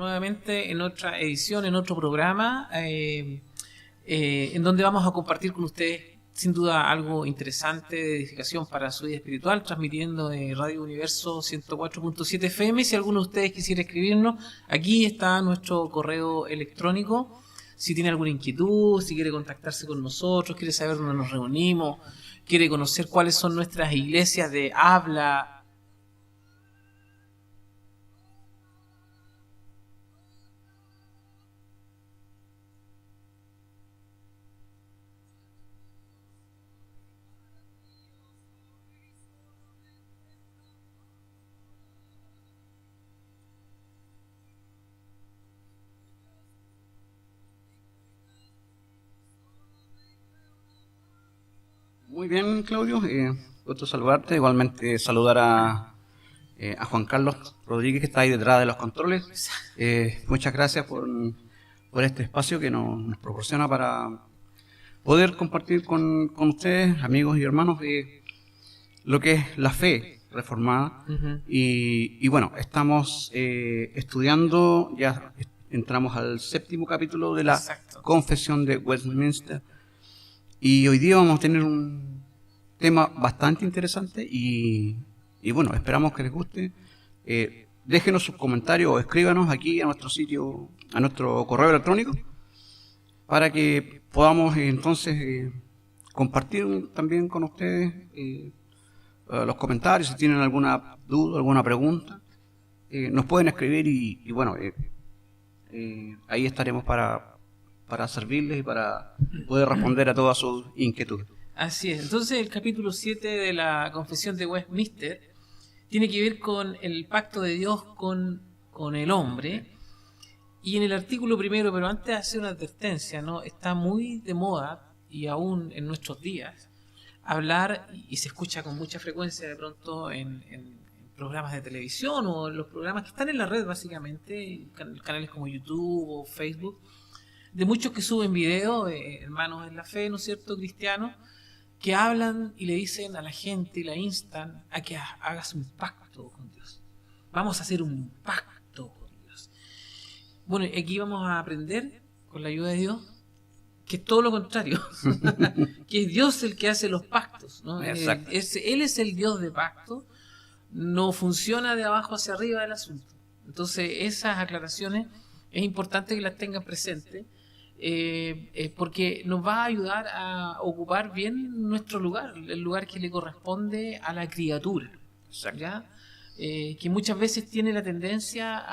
nuevamente en otra edición, en otro programa, en donde vamos a compartir con ustedes sin duda algo interesante de edificación para su vida espiritual, transmitiendo de Radio Universo 104.7 FM. Si alguno de ustedes quisiera escribirnos, aquí está nuestro correo electrónico. Si tiene alguna inquietud, si quiere contactarse con nosotros, quiere saber dónde nos reunimos, quiere conocer cuáles son nuestras iglesias de habla. Muy bien, Claudio. Gusto saludarte. Igualmente saludar a Juan Carlos Rodríguez, que está ahí detrás de los controles. Muchas gracias por este espacio que nos proporciona para poder compartir con ustedes, amigos y hermanos, lo que es la fe reformada. Y bueno, estamos estudiando, ya entramos al 7º capítulo de la Confesión de Westminster. Y hoy día vamos a tener un tema bastante interesante y bueno, esperamos que les guste. Déjenos sus comentarios o escríbanos aquí a nuestro sitio, a nuestro correo electrónico, para que podamos entonces compartir también con ustedes los comentarios. Si tienen alguna duda, alguna pregunta, nos pueden escribir y bueno, ahí estaremos para servirles y para poder responder a todas sus inquietudes. Así es. Entonces el capítulo 7 de la Confesión de Westminster tiene que ver con el pacto de Dios con el hombre. Y en el artículo primero, pero antes de hacer una advertencia, ¿no? Está muy de moda, y aún en nuestros días, hablar, y se escucha con mucha frecuencia de pronto en programas de televisión o en los programas que están en la red básicamente, canales como YouTube o Facebook, de muchos que suben videos, hermanos en la fe, ¿no es cierto?, cristianos, que hablan y le dicen a la gente y la instan a que hagas un pacto con Dios. Vamos a hacer un pacto con Dios. Bueno, aquí vamos a aprender, con la ayuda de Dios, que es todo lo contrario, que es Dios el que hace los pactos, ¿no? Él es el Dios de pacto, no funciona de abajo hacia arriba el asunto. Entonces, esas aclaraciones es importante que las tengan presentes, porque nos va a ayudar a ocupar bien nuestro lugar, el lugar que le corresponde a la criatura, ¿ya? Que muchas veces tiene la tendencia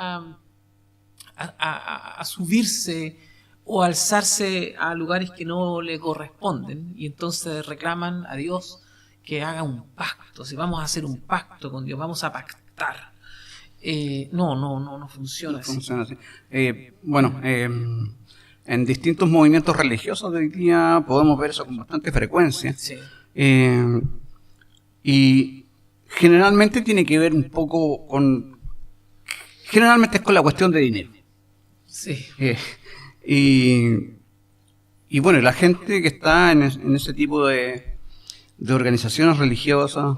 a subirse o alzarse a lugares que no le corresponden, y entonces reclaman a Dios que haga un pacto. Si vamos a hacer un pacto con Dios, vamos a pactar. No funciona así. Funciona así. Bueno, en distintos movimientos religiosos de hoy día podemos ver eso con bastante frecuencia. Sí. Y generalmente tiene que ver un poco generalmente es con la cuestión de dinero. Sí. Y bueno, la gente que está en ese tipo de organizaciones religiosas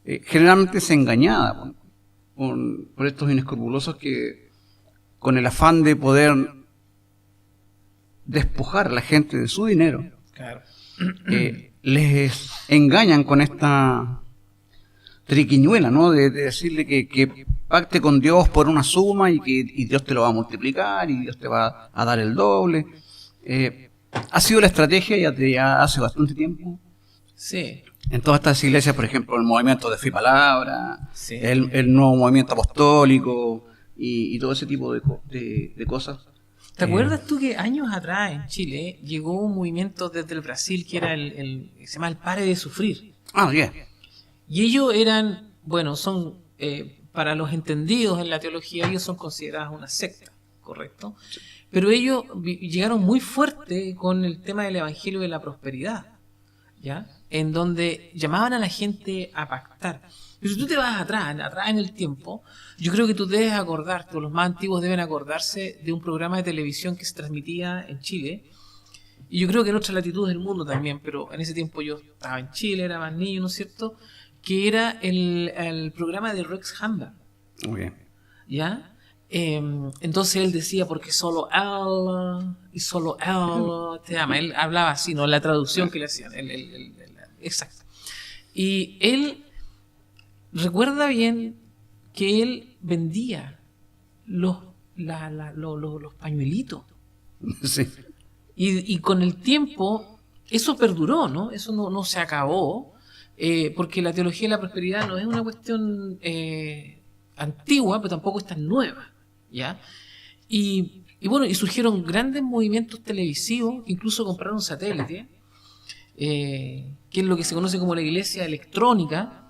generalmente es engañada por estos inescrupulosos que, con el afán de poder despojar a la gente de su dinero, Claro. les engañan con esta triquiñuela, ¿no? De decirle que pacte con Dios por una suma y Dios te lo va a multiplicar y Dios te va a dar el doble. Ha sido la estrategia ya hace bastante tiempo. Sí. En todas estas iglesias, por ejemplo, el movimiento de Fe y Palabra, Sí. el nuevo movimiento apostólico y todo ese tipo de cosas. ¿Te acuerdas tú que años atrás en Chile llegó un movimiento desde el Brasil que era se llama el Pare de Sufrir? Ah, bien. Y ellos eran, bueno, son, para los entendidos en la teología, ellos son considerados una secta, ¿correcto? Pero ellos llegaron muy fuerte con el tema del Evangelio de la Prosperidad, ¿ya? En donde llamaban a la gente a pactar. Pero si tú te vas atrás en el tiempo, yo creo que tú debes acordarte, o los más antiguos deben acordarse de un programa de televisión que se transmitía en Chile, y yo creo que en otras latitudes del mundo también, pero en ese tiempo yo estaba en Chile, era más niño, ¿no es cierto?, que era el programa de Rex Hamba. Muy bien. ¿ya? Entonces él decía, porque solo él y solo él te ama. Él hablaba así, ¿no? La traducción que le hacían. Exacto. Y él recuerda bien que él vendía los pañuelitos. Sí. Y con el tiempo eso perduró, ¿no? Eso no se acabó, porque la teología de la prosperidad no es una cuestión antigua, pero tampoco es tan nueva, ¿ya? Y bueno, y surgieron grandes movimientos televisivos, incluso compraron satélite, que es lo que se conoce como la iglesia electrónica,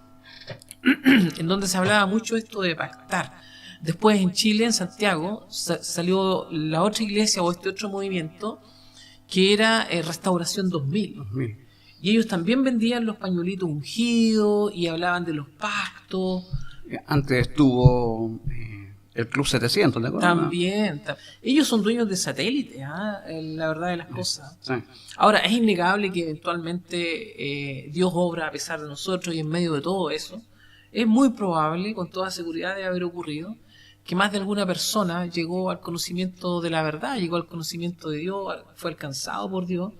en donde se hablaba mucho esto de pactar. Después en Chile, en Santiago, salió la otra iglesia o este otro movimiento que era Restauración 2000. Y ellos también vendían los pañuelitos ungidos y hablaban de los pactos. Antes estuvo el Club 700, ¿te acuerdas? También. Ellos son dueños de satélites, la verdad de las cosas. Sí. Ahora, es innegable que eventualmente Dios obra a pesar de nosotros y en medio de todo eso. Es muy probable, con toda seguridad de haber ocurrido, que más de alguna persona llegó al conocimiento de la verdad, llegó al conocimiento de Dios, fue alcanzado por Dios.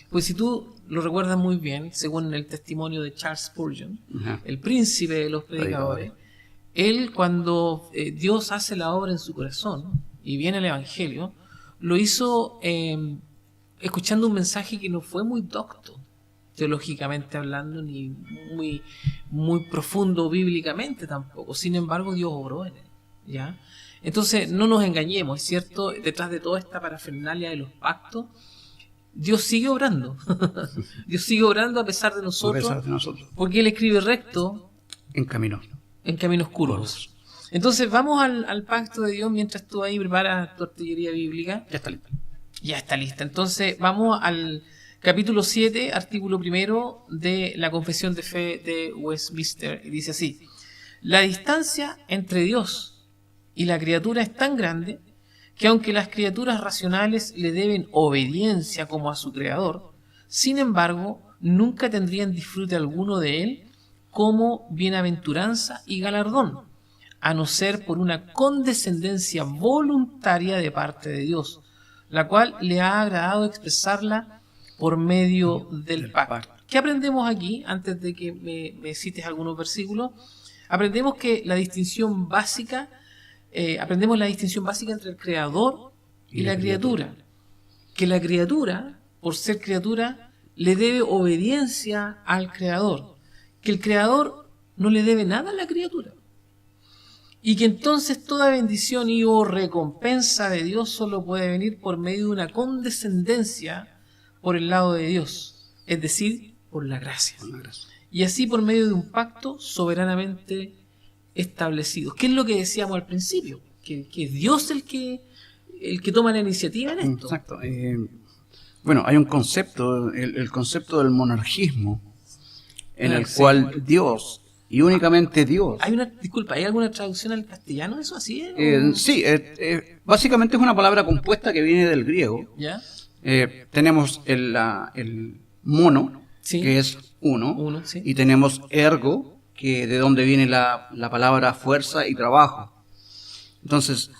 Pues si tú lo recuerdas muy bien, según el testimonio de Charles Spurgeon, el príncipe de los predicadores, él cuando Dios hace la obra en su corazón y viene el Evangelio, lo hizo escuchando un mensaje que no fue muy docto, teológicamente hablando, ni muy profundo bíblicamente tampoco. Sin embargo, Dios obró en él, ¿ya? Entonces, no nos engañemos, es cierto, detrás de toda esta parafernalia de los pactos, Dios sigue obrando. Dios sigue obrando a pesar de nosotros, porque Él escribe recto en caminos curvos. Entonces, vamos al pacto de Dios mientras tú ahí preparas tu artillería bíblica. Ya está lista. Ya está lista. Entonces, vamos al capítulo 7, artículo 1 de la Confesión de Fe de Westminster. Y dice así: la distancia entre Dios y la criatura es tan grande que aunque las criaturas racionales le deben obediencia como a su creador, sin embargo, nunca tendrían disfrute alguno de él como bienaventuranza y galardón, a no ser por una condescendencia voluntaria de parte de Dios, la cual le ha agradado expresarla por medio del pacto. ¿Qué aprendemos aquí? Antes de que me cites algunos versículos, aprendemos que la distinción básica, entre el creador y la criatura. Que la criatura, por ser criatura, le debe obediencia al creador. Que el creador no le debe nada a la criatura. Y que entonces toda bendición y o recompensa de Dios solo puede venir por medio de una condescendencia por el lado de Dios, es decir, por la gracia. Y así por medio de un pacto soberanamente establecido. ¿Qué es lo que decíamos al principio? Que es Dios el que toma la iniciativa en esto. Exacto. Bueno, hay un concepto, el concepto del monarquismo, en el cual Dios, y únicamente Dios... Disculpa, ¿hay alguna traducción al castellano de eso así? Sí, básicamente es una palabra compuesta que viene del griego. ¿Ya? Tenemos el mono, sí, que es uno, sí, y tenemos ergo, que de donde viene la palabra fuerza y trabajo. Entonces,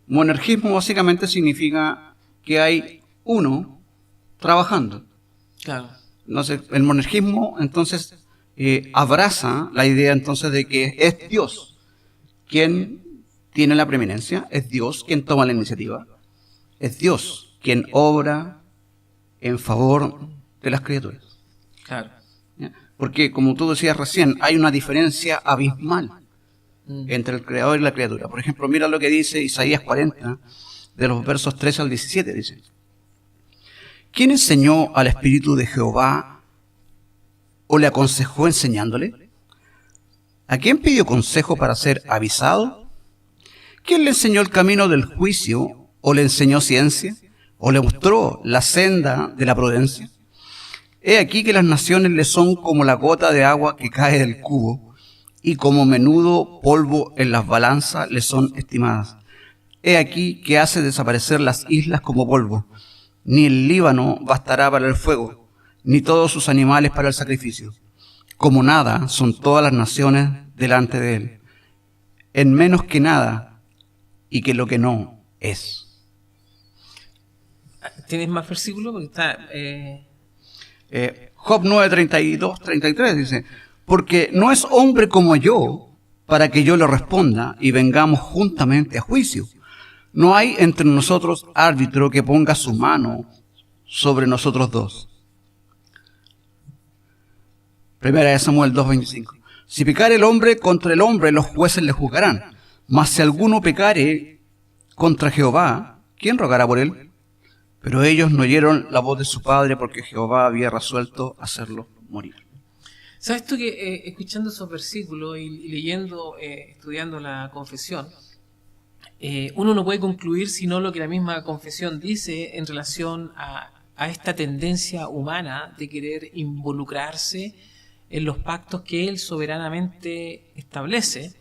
monarquismo básicamente significa que hay uno trabajando. Claro. Entonces, el monarquismo entonces abraza la idea entonces de que es Dios quien tiene la preeminencia, es Dios quien toma la iniciativa, es Dios quien obra en favor de las criaturas. Claro. ¿Ya? Porque, como tú decías recién, hay una diferencia abismal entre el creador y la criatura. Por ejemplo, mira lo que dice Isaías 40, de los versos 13 al 17, dice: ¿quién enseñó al Espíritu de Jehová o le aconsejó enseñándole? ¿A quién pidió consejo para ser avisado? ¿Quién le enseñó el camino del juicio o le enseñó ciencia o le mostró la senda de la prudencia? He aquí que las naciones le son como la gota de agua que cae del cubo, y como menudo polvo en las balanzas le son estimadas. He aquí que hace desaparecer las islas como polvo. Ni el Líbano bastará para el fuego, ni todos sus animales para el sacrificio. Como nada son todas las naciones delante de él. En menos que nada y que lo que no es. ¿Tienes más versículos? Porque está... Job 9:32-33 dice: porque no es hombre como yo para que yo le responda y vengamos juntamente a juicio. No hay entre nosotros árbitro que ponga su mano sobre nosotros dos. Primera de Samuel 2:25. Si pecare el hombre contra el hombre, los jueces le juzgarán. Mas si alguno pecare contra Jehová, ¿quién rogará por él? Pero ellos no oyeron la voz de su padre, porque Jehová había resuelto hacerlo morir. ¿Sabes tú que escuchando esos versículos y leyendo, estudiando la confesión, uno no puede concluir sino lo que la misma confesión dice en relación a esta tendencia humana de querer involucrarse en los pactos que él soberanamente establece?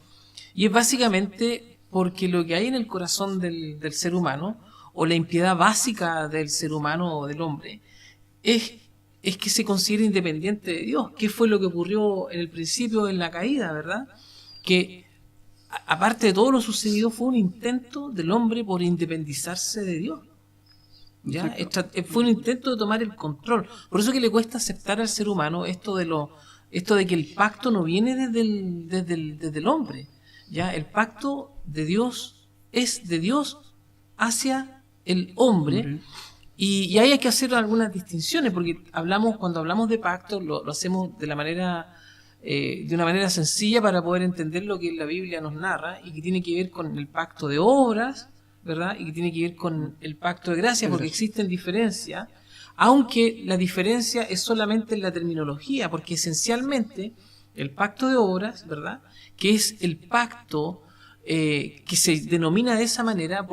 Y es básicamente porque lo que hay en el corazón del ser humano, o la impiedad básica del ser humano o del hombre, es que se considera independiente de Dios. ¿Qué fue lo que ocurrió en el principio, en la caída, verdad? Que aparte de todo lo sucedido, fue un intento del hombre por independizarse de Dios. ¿Ya? Fue un intento de tomar el control. Por eso que le cuesta aceptar al ser humano esto de que el pacto no viene desde el hombre. ¿Ya? El pacto de Dios es de Dios hacia el hombre. Y ahí hay que hacer algunas distinciones, porque cuando hablamos de pacto lo hacemos de una manera sencilla para poder entender lo que la Biblia nos narra, y que tiene que ver con el pacto de obras, ¿verdad? Y que tiene que ver con el pacto de gracia, porque existen diferencias, aunque la diferencia es solamente en la terminología, porque esencialmente el pacto de obras, ¿verdad?, que es el pacto que se denomina de esa manera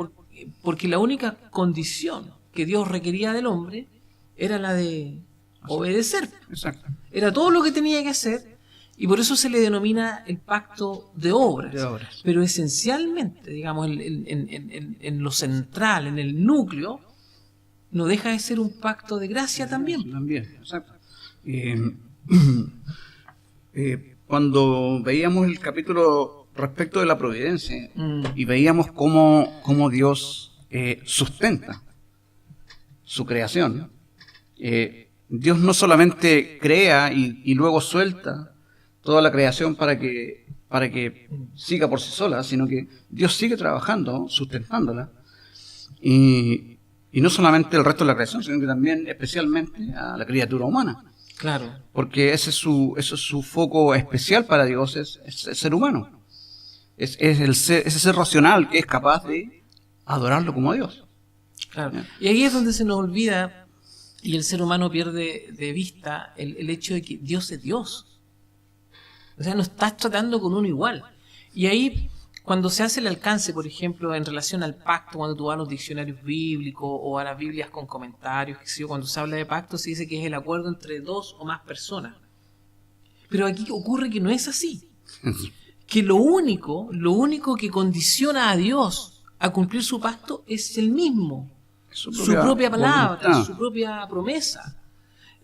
porque la única condición que Dios requería del hombre era la de obedecer. Exacto. Era todo lo que tenía que hacer, y por eso se le denomina el pacto de obras. Pero esencialmente, digamos, en lo central, en el núcleo, no deja de ser un pacto de gracia también. También, exacto. Cuando veíamos el capítulo respecto de la providencia, y veíamos cómo Dios sustenta su creación, Dios no solamente crea y luego suelta toda la creación para que siga por sí sola, sino que Dios sigue trabajando, sustentándola, y no solamente el resto de la creación, sino que también especialmente a la criatura humana. Claro. Porque ese es su foco especial para Dios, es el ser humano. Es ese ser racional que es capaz de adorarlo como a Dios. Claro. Y ahí es donde se nos olvida y el ser humano pierde de vista el hecho de que Dios es Dios. O sea, no estás tratando con uno igual. Y ahí, cuando se hace el alcance, por ejemplo, en relación al pacto, cuando tú vas a los diccionarios bíblicos o a las Biblias con comentarios, cuando se habla de pacto se dice que es el acuerdo entre dos o más personas. Pero aquí ocurre que no es así. Que lo único que condiciona a Dios a cumplir su pacto es el mismo. Su propia palabra, su propia promesa.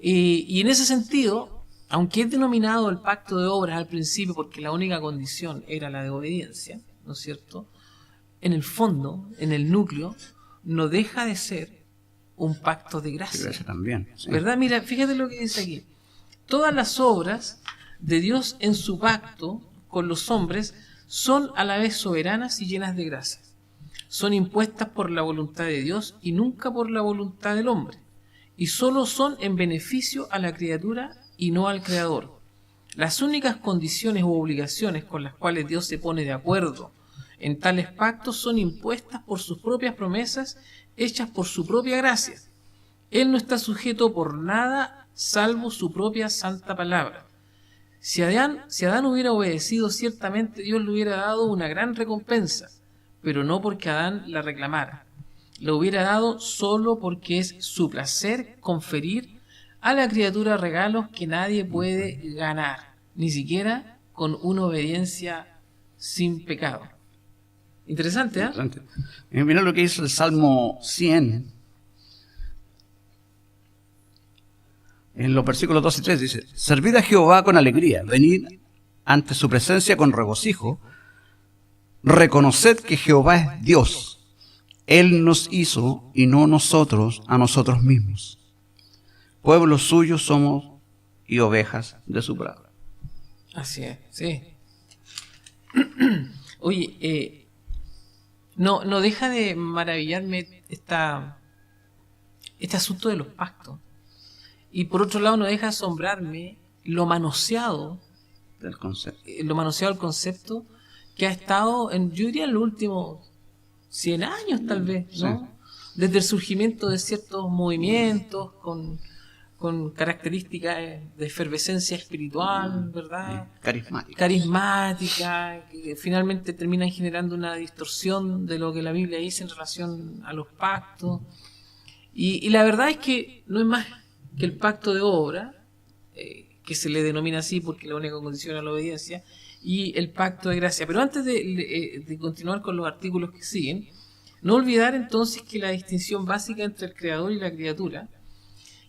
Y en ese sentido, aunque es denominado el pacto de obras al principio porque la única condición era la de obediencia, ¿no es cierto?, en el fondo, en el núcleo, no deja de ser un pacto de gracia. De gracia también, sí. ¿Verdad? Mira, fíjate lo que dice aquí. Todas las obras de Dios en su pacto con los hombres son a la vez soberanas y llenas de gracia. Son impuestas por la voluntad de Dios y nunca por la voluntad del hombre, y solo son en beneficio a la criatura y no al Creador. Las únicas condiciones u obligaciones con las cuales Dios se pone de acuerdo en tales pactos son impuestas por sus propias promesas hechas por su propia gracia. Él no está sujeto por nada salvo su propia santa palabra. Si Adán hubiera obedecido, ciertamente Dios le hubiera dado una gran recompensa, pero no porque Adán la reclamara. La hubiera dado solo porque es su placer conferir a la criatura regalos que nadie puede ganar, ni siquiera con una obediencia sin pecado. Interesante, ¿eh? Interesante. Mira lo que dice el Salmo 100. En los versículos 2 y 3 dice: servid a Jehová con alegría, venid ante su presencia con regocijo, reconoced que Jehová es Dios. Él nos hizo y no nosotros a nosotros mismos. Pueblo suyo somos y ovejas de su prado. Así es, sí. Oye, no deja de maravillarme este asunto de los pactos. Y por otro lado no deja de asombrarme lo manoseado Del concepto. el concepto que ha estado yo diría en los últimos 100 años tal vez, ¿no? Sí. Desde el surgimiento de ciertos movimientos con características de efervescencia espiritual, ¿verdad? Carismática, que finalmente terminan generando una distorsión de lo que la Biblia dice en relación a los pactos. Y la verdad es que no es más que el pacto de obra, que se le denomina así porque la única condición es la obediencia, y el pacto de gracia. Pero antes de continuar con los artículos que siguen, no olvidar entonces que la distinción básica entre el creador y la criatura,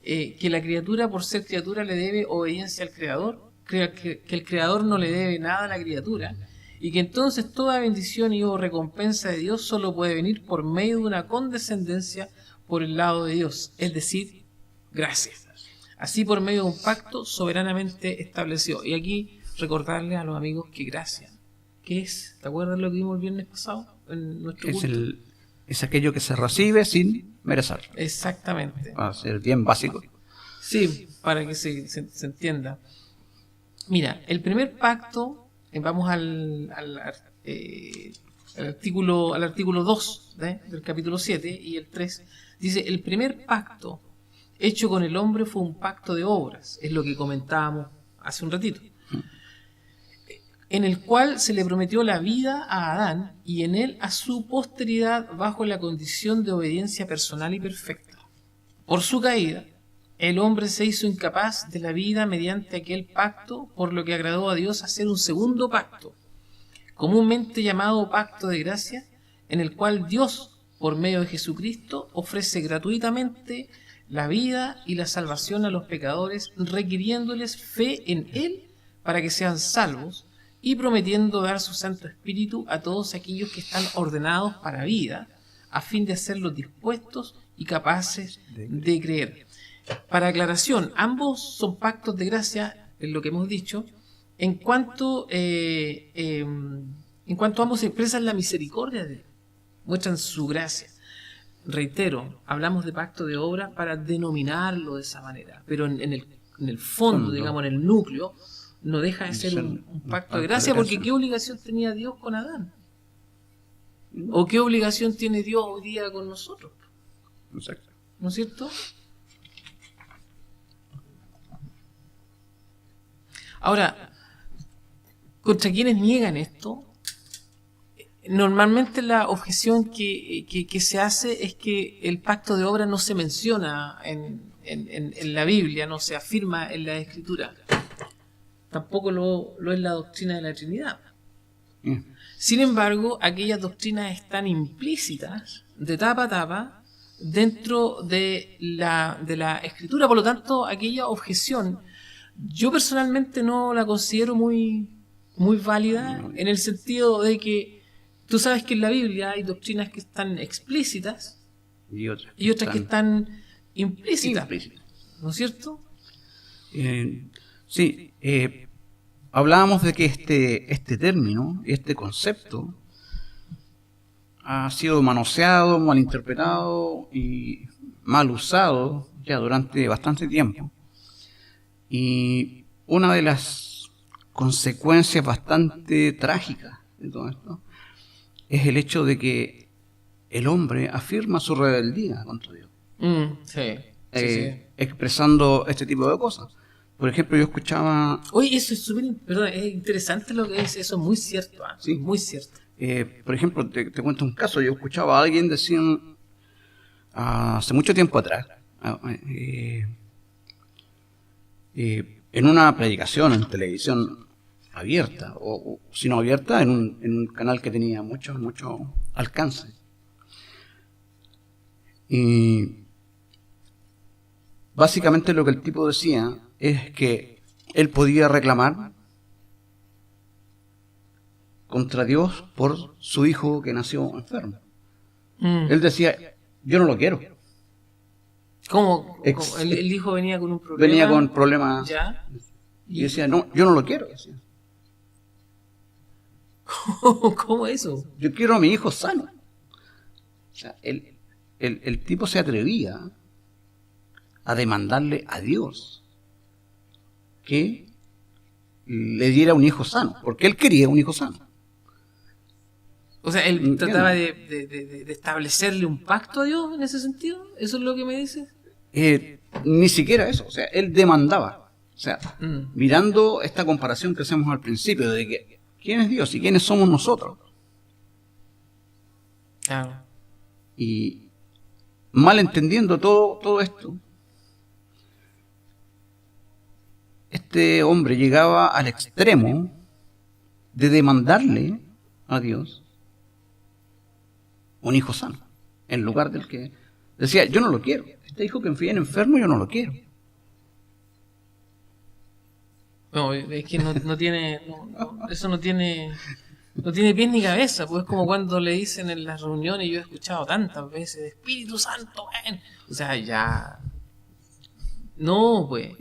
que la criatura por ser criatura le debe obediencia al creador, que el creador no le debe nada a la criatura, y que entonces toda bendición y o recompensa de Dios solo puede venir por medio de una condescendencia por el lado de Dios, es decir, gracia. Así por medio de un pacto soberanamente establecido. Y aquí recordarle a los amigos que gracia, ¿qué es? ¿Te acuerdas lo que vimos el viernes pasado en nuestro culto? Es aquello que se recibe sin merecer. Exactamente. Va a ser bien básico. Sí, para que se entienda. Mira, el primer pacto, vamos al artículo 2 del capítulo 7 y el 3, dice, el primer pacto hecho con el hombre fue un pacto de obras, es lo que comentábamos hace un ratito, en el cual se le prometió la vida a Adán y en él a su posteridad bajo la condición de obediencia personal y perfecta. Por su caída, el hombre se hizo incapaz de la vida mediante aquel pacto, por lo que agradó a Dios hacer un segundo pacto, comúnmente llamado pacto de gracia, en el cual Dios, por medio de Jesucristo, ofrece gratuitamente la vida y la salvación a los pecadores, requiriéndoles fe en Él para que sean salvos, y prometiendo dar su Santo Espíritu a todos aquellos que están ordenados para vida, a fin de hacerlos dispuestos y capaces de creer. Para aclaración, ambos son pactos de gracia, en lo que hemos dicho, en cuanto ambos expresan la misericordia de Dios, muestran su gracia. Reitero, hablamos de pacto de obra para denominarlo de esa manera, pero en el fondo, digamos, en el núcleo, no deja de ser un pacto de gracia, porque ¿qué obligación tenía Dios con Adán? ¿O qué obligación tiene Dios hoy día con nosotros? Exacto. ¿No es cierto? Ahora, contra quienes niegan esto, normalmente la objeción que se hace es que el pacto de obra no se menciona en la Biblia, no se afirma en la Escritura. Tampoco lo es la doctrina de la Trinidad. Sin embargo, aquellas doctrinas están implícitas de tapa a tapa dentro de la Escritura. Por lo tanto, aquella objeción yo personalmente no la considero muy válida, en el sentido de que tú sabes que en la Biblia hay doctrinas que están explícitas y otras que están implícitas. ¿No es cierto? Sí, hablábamos de que este término, este concepto, ha sido manoseado, malinterpretado y mal usado ya durante bastante tiempo. Y una de las consecuencias bastante trágicas de todo esto es el hecho de que el hombre afirma su rebeldía contra Dios. Sí. Expresando este tipo de cosas. Por ejemplo, yo escuchaba... Oye, eso es es interesante lo que es, eso es muy cierto. Sí. Muy cierto. Por ejemplo, te cuento un caso. Yo escuchaba a alguien decir hace mucho tiempo atrás, en una predicación en televisión abierta, o si no abierta, en un canal que tenía mucho alcance. Y básicamente lo que el tipo decía es que él podía reclamar contra Dios por su hijo que nació enfermo. Mm. Él decía, yo no lo quiero. ¿Cómo? El hijo venía con un problema. Venía con problemas. ¿Ya? Y decía, no, yo no lo quiero. Decía. ¿Cómo eso? Yo quiero a mi hijo sano. O sea, el tipo se atrevía a demandarle a Dios que le diera un hijo sano, porque él quería un hijo sano. O sea, él trataba de establecerle un pacto a Dios en ese sentido. ¿Eso es lo que me dices? Ni siquiera eso. O sea, él demandaba. O sea, mirando esta comparación que hacemos al principio de que quién es Dios y quiénes somos nosotros. Claro. Y mal entendiendo todo esto, este hombre llegaba al extremo de demandarle a Dios un hijo sano, en lugar del que decía, yo no lo quiero. Este hijo que viene enfermo, yo no lo quiero. No, es que no tiene, eso no tiene pies ni cabeza, pues es como cuando le dicen en las reuniones, yo he escuchado tantas veces, Espíritu Santo, ven. O sea, ya, no, pues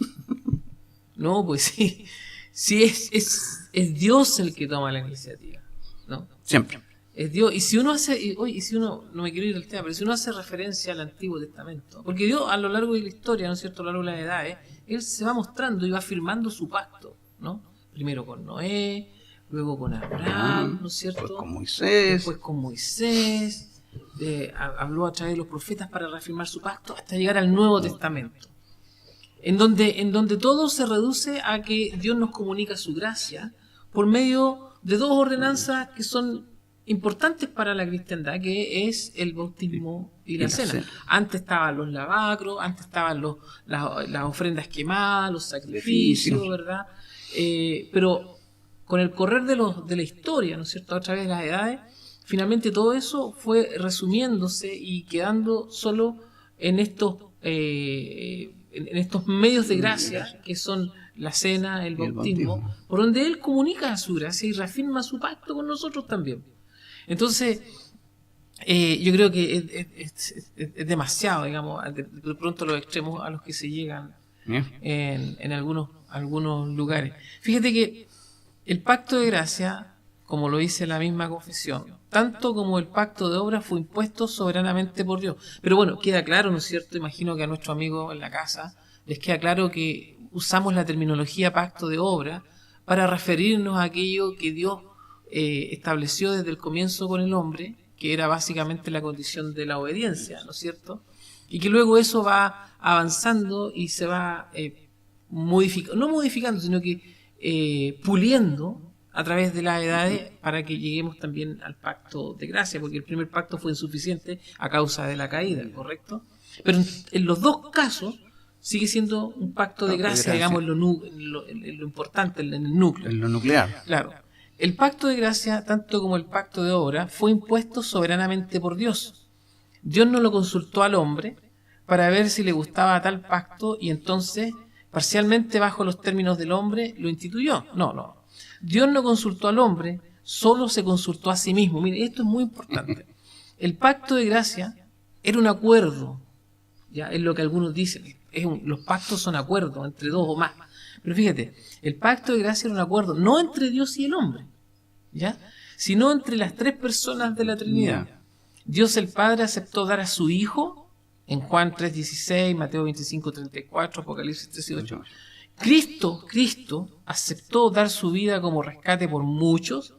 sí es Dios el que toma la iniciativa, ¿no? Siempre. Es Dios. Y si uno hace, no me quiero ir del tema, pero si uno hace referencia al Antiguo Testamento, porque Dios a lo largo de la historia, ¿no es cierto?, a lo largo de las edades, Él se va mostrando y va firmando su pacto, ¿no? Primero con Noé, luego con Abraham, ¿no es cierto? Después con Moisés. Después con Moisés, habló a través de los profetas para reafirmar su pacto hasta llegar al Nuevo Testamento. En donde todo se reduce a que Dios nos comunica su gracia por medio de dos ordenanzas que son importantes para la cristiandad, que es el bautismo y la cena. Antes estaban los lavacros, antes estaban las ofrendas quemadas, los sacrificios, ¿verdad? Pero con el correr de la historia, ¿no es cierto?, a través de las edades, finalmente todo eso fue resumiéndose y quedando solo en estos medios de gracia que son la cena, el bautismo, por donde Él comunica su gracia y reafirma su pacto con nosotros también. Entonces, yo creo que es demasiado, digamos, de pronto los extremos a los que se llegan en algunos lugares. Fíjate que el pacto de gracia, como lo dice la misma confesión, tanto como el pacto de obra fue impuesto soberanamente por Dios. Pero bueno, queda claro, ¿no es cierto? Imagino que a nuestro amigo en la casa les queda claro que usamos la terminología pacto de obra para referirnos a aquello que Dios estableció desde el comienzo con el hombre, que era básicamente la condición de la obediencia, ¿no es cierto? Y que luego eso va avanzando y se va no modificando, sino que puliendo a través de las edades para que lleguemos también al pacto de gracia, porque el primer pacto fue insuficiente a causa de la caída, ¿correcto? Pero en los dos casos sigue siendo un pacto de gracia, digamos, en lo importante, en el núcleo. En lo nuclear. Claro. El pacto de gracia, tanto como el pacto de obra, fue impuesto soberanamente por Dios. Dios no lo consultó al hombre para ver si le gustaba tal pacto y entonces, parcialmente bajo los términos del hombre, lo instituyó. No. Dios no consultó al hombre, solo se consultó a sí mismo. Mire, esto es muy importante. El pacto de gracia era un acuerdo, ya es lo que algunos dicen. Los pactos son acuerdos entre dos o más. Pero fíjate, el pacto de gracia era un acuerdo no entre Dios y el hombre, ¿ya?, sino entre las tres personas de la Trinidad. Dios el Padre aceptó dar a su Hijo en Juan 3:16, Mateo 25:34, Apocalipsis 13:8. Cristo aceptó dar su vida como rescate por muchos,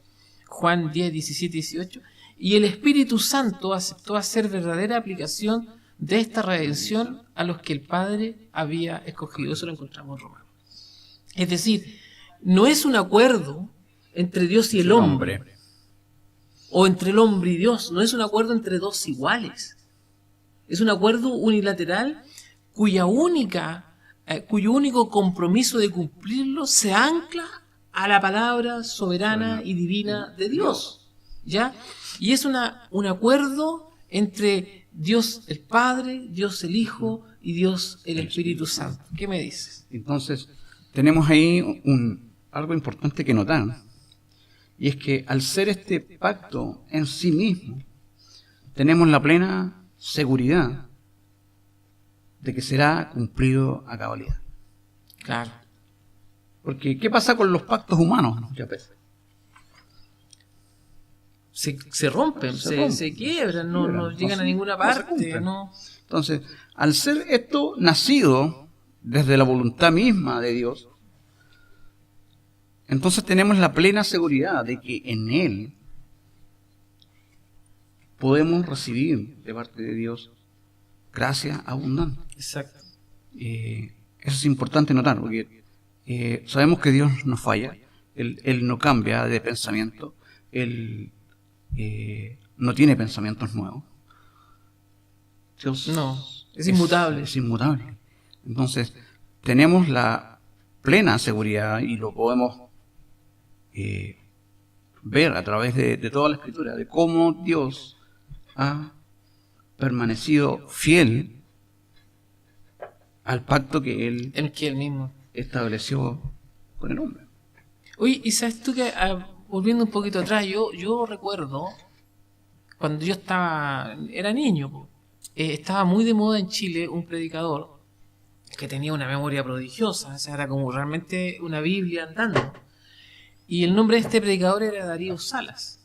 Juan 10:17-18, y el Espíritu Santo aceptó hacer verdadera aplicación de esta redención a los que el Padre había escogido. Eso lo encontramos en Romanos. Es decir, no es un acuerdo entre Dios y el hombre, o entre el hombre y Dios, no es un acuerdo entre dos iguales. Es un acuerdo unilateral cuyo único compromiso de cumplirlo se ancla a la palabra soberana y divina de Dios, ¿ya? Y es un acuerdo entre Dios el Padre, Dios el Hijo y Dios el Espíritu Santo. ¿Qué me dices? Entonces, tenemos ahí algo importante que notar, Y es que al ser este pacto en sí mismo, tenemos la plena seguridad de que será cumplido a cabalidad. Claro. Porque, ¿qué pasa con los pactos humanos muchas veces? Se rompen, se quiebran, no llegan a ninguna parte. No. Entonces, al ser esto nacido desde la voluntad misma de Dios, entonces tenemos la plena seguridad de que en Él podemos recibir de parte de Dios gracia abundante. Exacto. Eso es importante notar, porque sabemos que Dios no falla, Él no cambia de pensamiento, Él no tiene pensamientos nuevos. Dios no, es inmutable. Es inmutable. Entonces, tenemos la plena seguridad y lo podemos ver a través de toda la Escritura, de cómo Dios ha permanecido fiel al pacto que Él mismo estableció con el hombre. Oye, y sabes tú que, volviendo un poquito atrás, yo recuerdo cuando yo era niño, estaba muy de moda en Chile un predicador que tenía una memoria prodigiosa, o sea, era como realmente una Biblia andando. Y el nombre de este predicador era Darío Salas.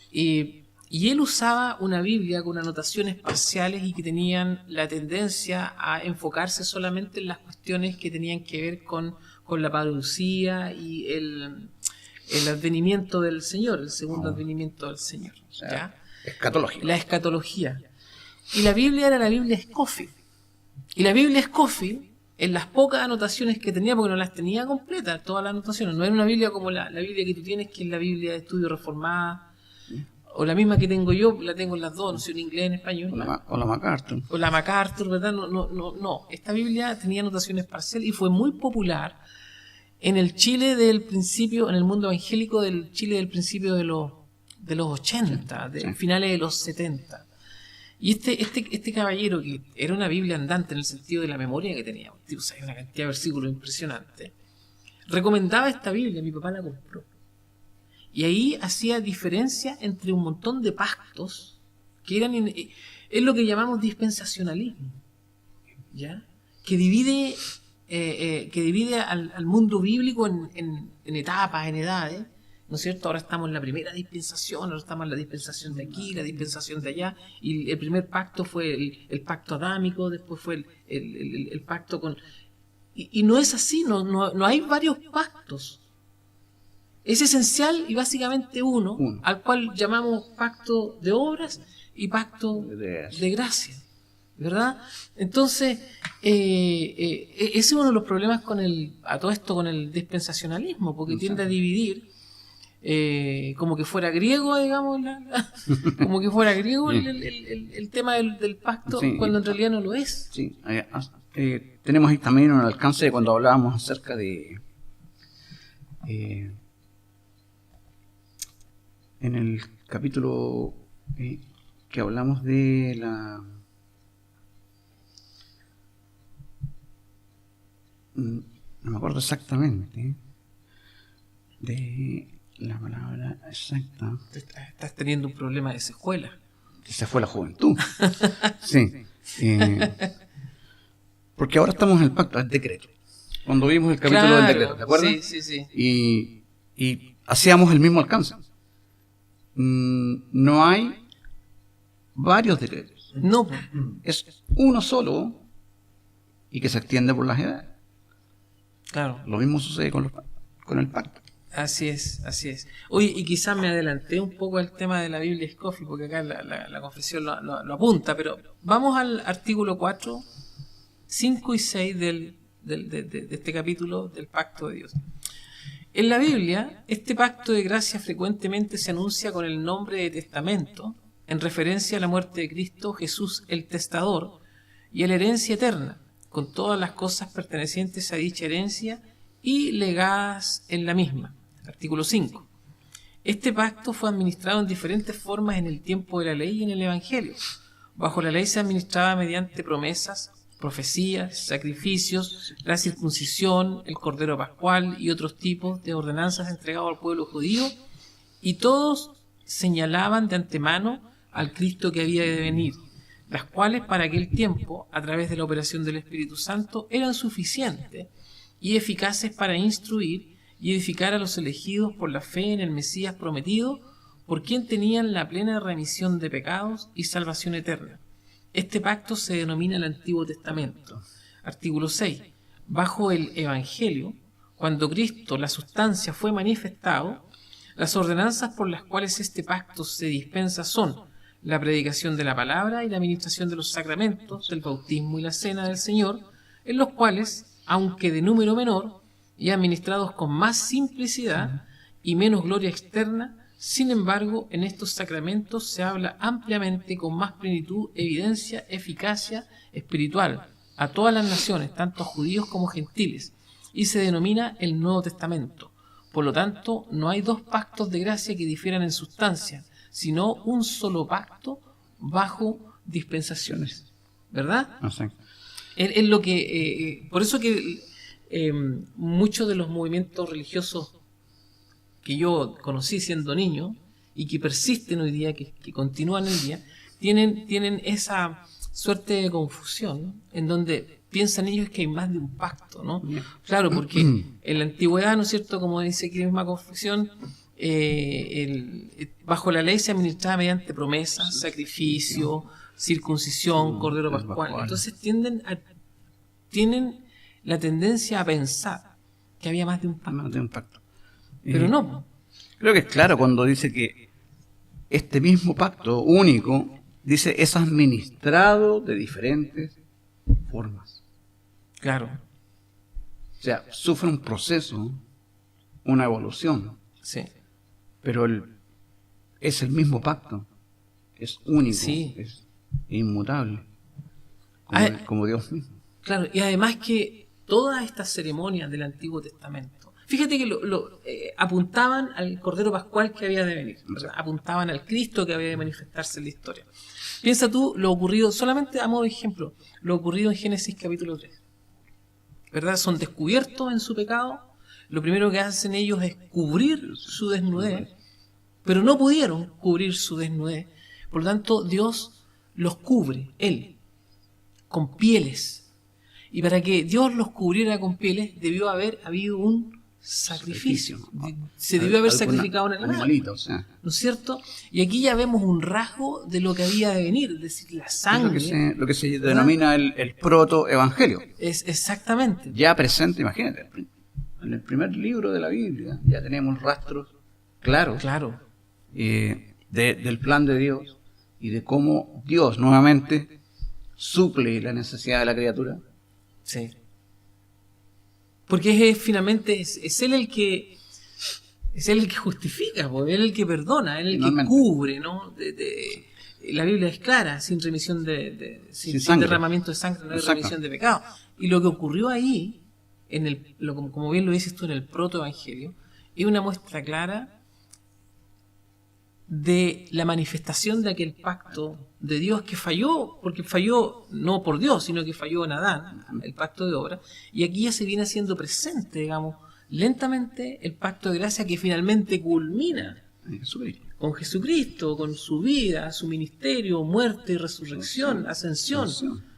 Y él usaba una Biblia con anotaciones parciales y que tenían la tendencia a enfocarse solamente en las cuestiones que tenían que ver con la parucía y el advenimiento del Señor, el segundo advenimiento del Señor. ¿Ya? Escatología. La escatología. Y la Biblia era la Biblia Scofield. Y la Biblia Scofield, en las pocas anotaciones que tenía, porque no las tenía completas, todas las anotaciones, no era una Biblia como la Biblia que tú tienes, que es la Biblia de Estudio Reformada, o la misma que tengo yo, la tengo en las dos, no sé, en inglés, en español. O la MacArthur. O la MacArthur, ¿verdad? No. Esta Biblia tenía anotaciones parciales y fue muy popular en el Chile del principio, en el mundo evangélico del Chile del principio de los 80, finales de los 70. Y este caballero, que era una Biblia andante en el sentido de la memoria que tenía, o sea, una cantidad de versículos impresionante, recomendaba esta Biblia, mi papá la compró. Y ahí hacía diferencia entre un montón de pactos que eran, es lo que llamamos dispensacionalismo, ¿ya? Que divide al mundo bíblico en etapas, en edades, ¿no es cierto? Ahora estamos en la primera dispensación, ahora estamos en la dispensación de aquí, la dispensación de allá, y el primer pacto fue el pacto adámico, después fue el pacto con... Y no es así, no hay varios pactos. Es esencial y básicamente uno, al cual llamamos pacto de obras y pacto de gracia, ¿verdad? Entonces, ese es uno de los problemas a todo esto con el dispensacionalismo, porque tiende a dividir, como que fuera griego, digamos, como que fuera griego el tema del pacto, cuando en realidad no lo es. Sí, tenemos ahí también un alcance de cuando hablábamos acerca de... en el capítulo que hablamos de la... No me acuerdo exactamente de la palabra exacta. Estás teniendo un problema de secuela. Se fue la juventud. Sí. Porque ahora estamos en el pacto, el decreto. Cuando vimos el capítulo del decreto, ¿te acuerdas? Sí. Y hacíamos el mismo alcance. No hay varios decretos. No. Es uno solo y que se extiende por las edades. Claro. Lo mismo sucede con el pacto. Así es. Oye, y quizás me adelanté un poco al tema de la Biblia Scofield, porque acá la confesión lo apunta, pero vamos al artículo 4, 5 y 6 de este capítulo del pacto de Dios. En la Biblia, este pacto de gracia frecuentemente se anuncia con el nombre de testamento, en referencia a la muerte de Cristo Jesús el testador y a la herencia eterna, con todas las cosas pertenecientes a dicha herencia y legadas en la misma. Artículo 5. Este pacto fue administrado en diferentes formas en el tiempo de la ley y en el Evangelio. Bajo la ley se administraba mediante promesas profecías, sacrificios, la circuncisión, el cordero pascual y otros tipos de ordenanzas entregados al pueblo judío, y todos señalaban de antemano al Cristo que había de venir, las cuales para aquel tiempo, a través de la operación del Espíritu Santo, eran suficientes y eficaces para instruir y edificar a los elegidos por la fe en el Mesías prometido, por quien tenían la plena remisión de pecados y salvación eterna. Este pacto se denomina el Antiguo Testamento. Artículo 6. Bajo el Evangelio, cuando Cristo, la sustancia, fue manifestado, las ordenanzas por las cuales este pacto se dispensa son la predicación de la palabra y la administración de los sacramentos, del bautismo y la cena del Señor, en los cuales, aunque de número menor y administrados con más simplicidad y menos gloria externa, sin embargo, en estos sacramentos se habla ampliamente con más plenitud, evidencia, eficacia espiritual a todas las naciones, tanto judíos como gentiles, y se denomina el Nuevo Testamento. Por lo tanto, no hay dos pactos de gracia que difieran en sustancia, sino un solo pacto bajo dispensaciones. ¿Verdad? Exacto. Es lo que, por eso que muchos de los movimientos religiosos que yo conocí siendo niño y que persisten hoy día, que continúan hoy día, tienen esa suerte de confusión en donde piensan ellos que hay más de un pacto, ¿no? Claro, porque en la antigüedad, ¿no es cierto?, como dice aquí la misma confesión, bajo la ley se administraba mediante promesas, sacrificio, circuncisión, cordero pascual. Entonces tienen la tendencia a pensar que había más de un pacto. Más de un pacto. Pero no. Creo que es claro cuando dice que este mismo pacto único, dice, es administrado de diferentes formas. Claro. O sea, sufre un proceso, una evolución. Sí. Pero es el mismo pacto. Es único. Sí. Es inmutable. Como Dios mismo. Claro, y además que todas estas ceremonias del Antiguo Testamento, fíjate que apuntaban al Cordero Pascual que había de venir, ¿verdad? Apuntaban al Cristo que había de manifestarse en la historia. Piensa tú lo ocurrido, solamente a modo de ejemplo, lo ocurrido en Génesis capítulo 3. ¿Verdad? Son descubiertos en su pecado, lo primero que hacen ellos es cubrir su desnudez, pero no pudieron cubrir su desnudez, por lo tanto Dios los cubre, Él, con pieles. Y para que Dios los cubriera con pieles, debió haber habido un sacrificio. Se debió haber sacrificado un animalito, o sea. ¿No es cierto? Y aquí ya vemos un rasgo de lo que había de venir, es decir, la sangre. Lo que se denomina el protoevangelio. Es exactamente. Ya presente, imagínate, en el primer libro de la Biblia ya tenemos rastros claros del plan de Dios y de cómo Dios nuevamente suple la necesidad de la criatura. Sí. Porque finalmente es él el que justifica, porque él es el que perdona, él es el que cubre, ¿no? La Biblia es clara, sin remisión sin derramamiento de sangre no hay remisión de pecado. Y lo que ocurrió ahí, como bien lo dices tú en el protoevangelio, es una muestra clara de la manifestación de aquel pacto de Dios que falló, porque falló no por Dios, sino que falló en Adán, el pacto de obra, y aquí ya se viene haciendo presente, digamos, lentamente el pacto de gracia que finalmente culmina con Jesucristo, con su vida, su ministerio, muerte y resurrección, ascensión,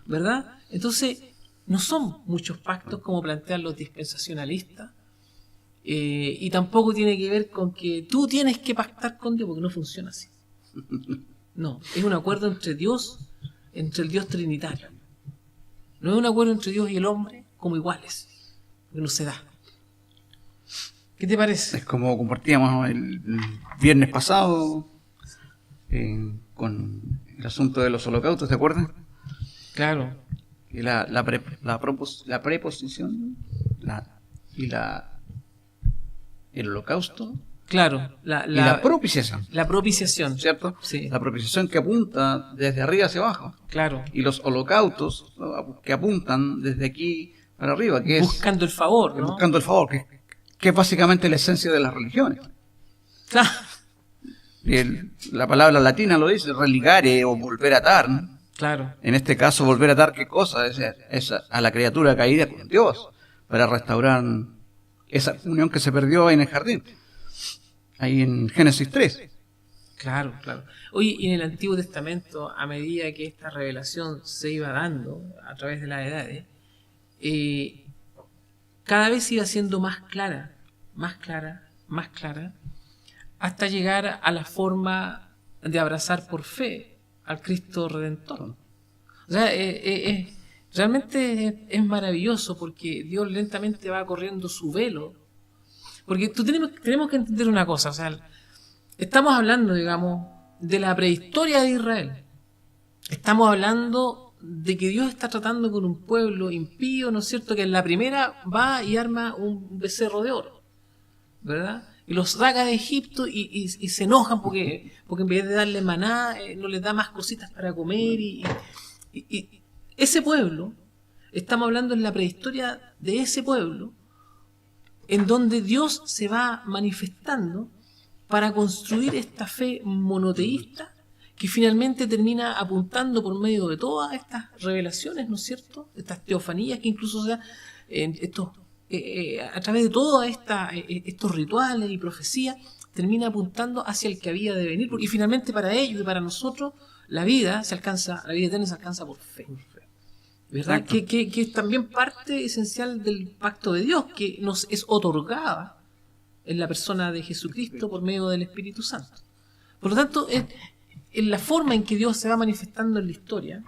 ¿verdad? Entonces, no son muchos pactos como plantean los dispensacionalistas, y tampoco tiene que ver con que tú tienes que pactar con Dios, porque no funciona así. No, es un acuerdo entre el Dios trinitario. No es un acuerdo entre Dios y el hombre como iguales, porque no se da. ¿Qué te parece? Es como compartíamos el viernes pasado con el asunto de los holocaustos, ¿te acuerdas? Claro. Y la preposición el holocausto. Claro, y la propiciación. La propiciación. ¿Cierto? Sí. La propiciación que apunta desde arriba hacia abajo. Claro. Y los holocaustos, ¿no?, que apuntan desde aquí para arriba. Que buscando el favor, ¿no? Buscando el favor, que es básicamente la esencia de las religiones. Claro. Y la palabra latina lo dice, religare o volver a atar, ¿no? Claro. En este caso, volver a dar qué cosa, a la criatura caída con Dios, para restaurar esa unión que se perdió en el jardín, ahí en Génesis 3. Claro, claro. Oye, y en el Antiguo Testamento, a medida que esta revelación se iba dando a través de las edades, cada vez iba siendo más clara, más clara, más clara, hasta llegar a la forma de abrazar por fe al Cristo Redentor. O sea, realmente es maravilloso porque Dios lentamente va corriendo su velo. Porque tenemos que entender una cosa, o sea, estamos hablando, digamos, de la prehistoria de Israel. Estamos hablando de que Dios está tratando con un pueblo impío, ¿no es cierto? Que en la primera va y arma un becerro de oro, ¿verdad? Y los saca de Egipto y se enojan porque en vez de darle maná, no les da más cositas para comer. Y ese pueblo, estamos hablando en la prehistoria de ese pueblo, en donde Dios se va manifestando para construir esta fe monoteísta que finalmente termina apuntando por medio de todas estas revelaciones, ¿no es cierto? Estas teofanías que incluso a través de todos estos rituales y profecías, termina apuntando hacia el que había de venir, y finalmente para ellos y para nosotros la vida eterna se alcanza por fe. ¿Verdad? Que es también parte esencial del pacto de Dios, que nos es otorgada en la persona de Jesucristo por medio del Espíritu Santo. Por lo tanto, en la forma en que Dios se va manifestando en la historia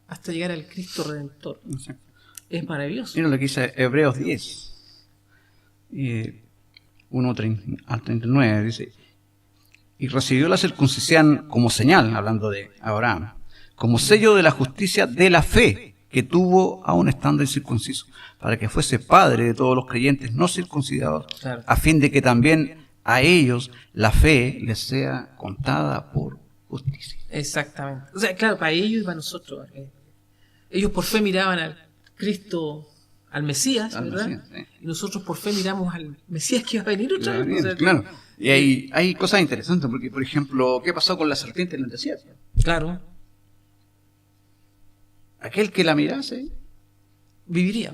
hasta llegar al Cristo Redentor. Exacto. Es maravilloso. Mira lo que dice Hebreos 10, 1 al 39, dice: y recibió la circuncisión como señal, hablando de Abraham, como sello de la justicia de la fe que tuvo aún estando incircunciso, para que fuese padre de todos los creyentes no circuncidados, claro, a fin de que también a ellos la fe les sea contada por justicia. Exactamente. O sea, claro, para ellos y para nosotros. Ellos por fe miraban al Cristo, al Mesías, ¿verdad? Mesías, sí. Y nosotros por fe miramos al Mesías que iba a venir otra vez. O sea, claro. Y hay cosas interesantes, porque, por ejemplo, ¿qué pasó con la serpiente en el desierto? Claro. Aquel que la mirase viviría.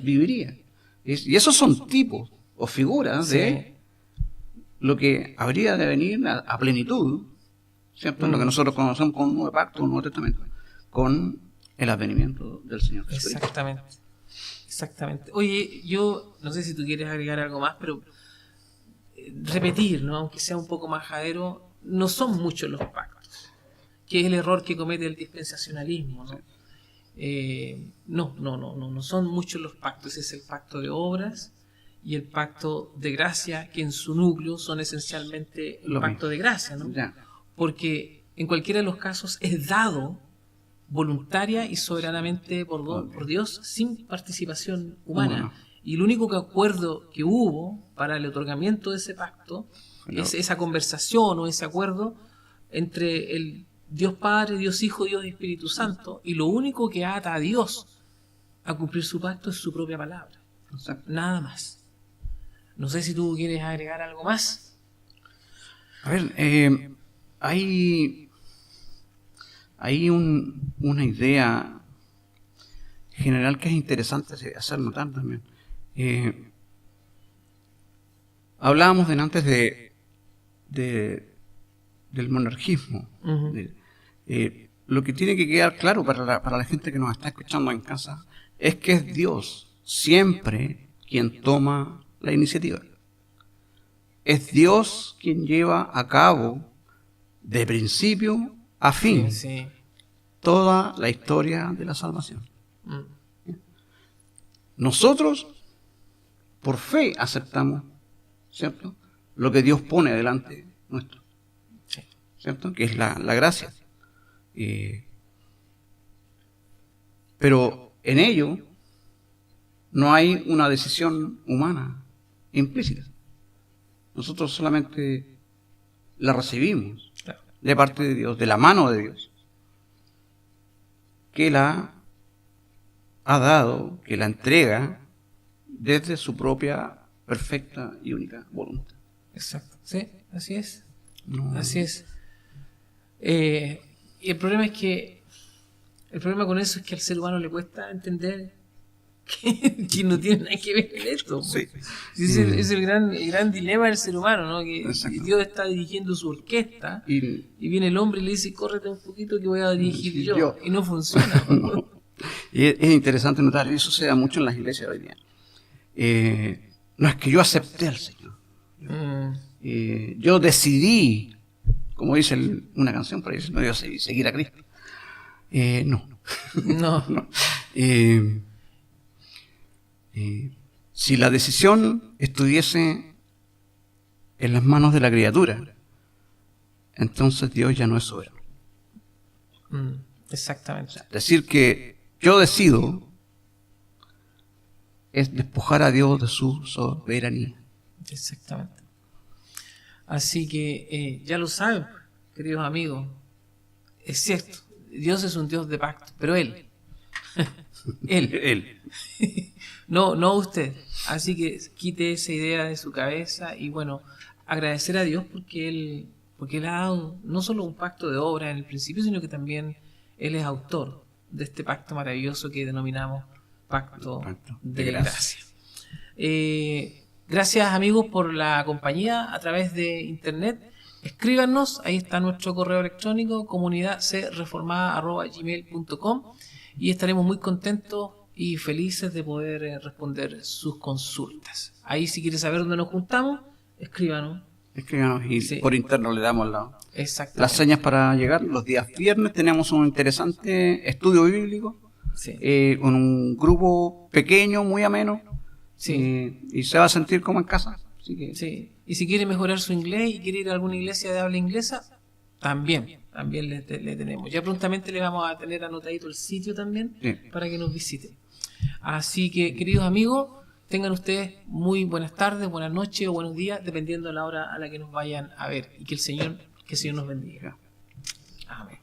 Y esos son tipos o figuras de lo que habría de venir a plenitud, ¿cierto? Lo que nosotros conocemos como un nuevo pacto, un nuevo testamento, con el advenimiento del Señor Jesucristo. Exactamente. Oye, yo no sé si tú quieres agregar algo más, pero repetir, ¿no? Aunque sea un poco majadero, no son muchos los pactos, que es el error que comete el dispensacionalismo, ¿no? No son muchos los pactos. Es el pacto de obras y el pacto de gracia, que en su núcleo son esencialmente el pacto de gracia, ¿no? Porque en cualquiera de los casos es dado voluntaria y soberanamente por Dios, sin participación humana. Y el único acuerdo que hubo para el otorgamiento de ese pacto es esa conversación o ese acuerdo entre el Dios Padre, Dios Hijo, Dios Espíritu Santo, y lo único que ata a Dios a cumplir su pacto es su propia palabra. Exacto. Nada más. No sé si tú quieres agregar algo más. A ver, hay una idea general que es interesante hacer notar también. Hablábamos antes del monarquismo. Uh-huh. Lo que tiene que quedar claro para la gente que nos está escuchando en casa es que es Dios siempre quien toma la iniciativa. Es Dios quien lleva a cabo de principio a fin toda la historia de la salvación. Nosotros por fe aceptamos, ¿cierto?, lo que Dios pone delante nuestro, ¿cierto?, que es la gracia. Pero en ello no hay una decisión humana implícita. Nosotros solamente la recibimos de parte de Dios, de la mano de Dios, que la ha dado, que la entrega desde su propia perfecta y única voluntad. Exacto, sí, así es. Así es. Y el problema es que El problema con eso es que al ser humano le cuesta entender que no tiene nada que ver con esto. Sí. Es el gran dilema del ser humano, ¿no? Que Exacto. Dios está dirigiendo su orquesta Y viene el hombre y le dice, córrete un poquito que voy a dirigir Sí, yo. yo. Y no funciona. no. Y es interesante notar, y eso se da mucho en las iglesias hoy día. No es que yo acepté al Señor. Yo decidí, como dice una canción por ahí, no, yo seguir a Cristo. No. No. No. Si la decisión estuviese en las manos de la criatura, entonces Dios ya no es soberano. Exactamente. Decir que yo decido es despojar a Dios de su soberanía. Exactamente. Así que ya lo saben, queridos amigos. Es cierto, Dios es un Dios de pacto, pero Él. Él. No usted. Así que quite esa idea de su cabeza y bueno, agradecer a Dios porque Él ha dado no solo un pacto de obra en el principio, sino que también Él es autor de este pacto maravilloso que denominamos pacto de gracia. Gracias amigos por la compañía a través de internet. Escríbanos, ahí está nuestro correo electrónico comunidadcreformada@gmail.com y estaremos muy contentos y felices de poder responder sus consultas. Ahí si quieres saber dónde nos juntamos, escríbanos. Escríbanos y Sí. por interno le damos Exactamente. las señas para llegar. Los días viernes tenemos un interesante estudio bíblico Sí. con un grupo pequeño, muy ameno, Sí. y se va a sentir como en casa. Así que Sí. Y si quiere mejorar su inglés y quiere ir a alguna iglesia de habla inglesa, también le tenemos. Ya prontamente le vamos a tener anotadito el sitio también Sí. para que nos visiten. Así que, queridos amigos, tengan ustedes muy buenas tardes, buenas noches o buenos días, dependiendo de la hora a la que nos vayan a ver. Y que el Señor nos bendiga. Amén.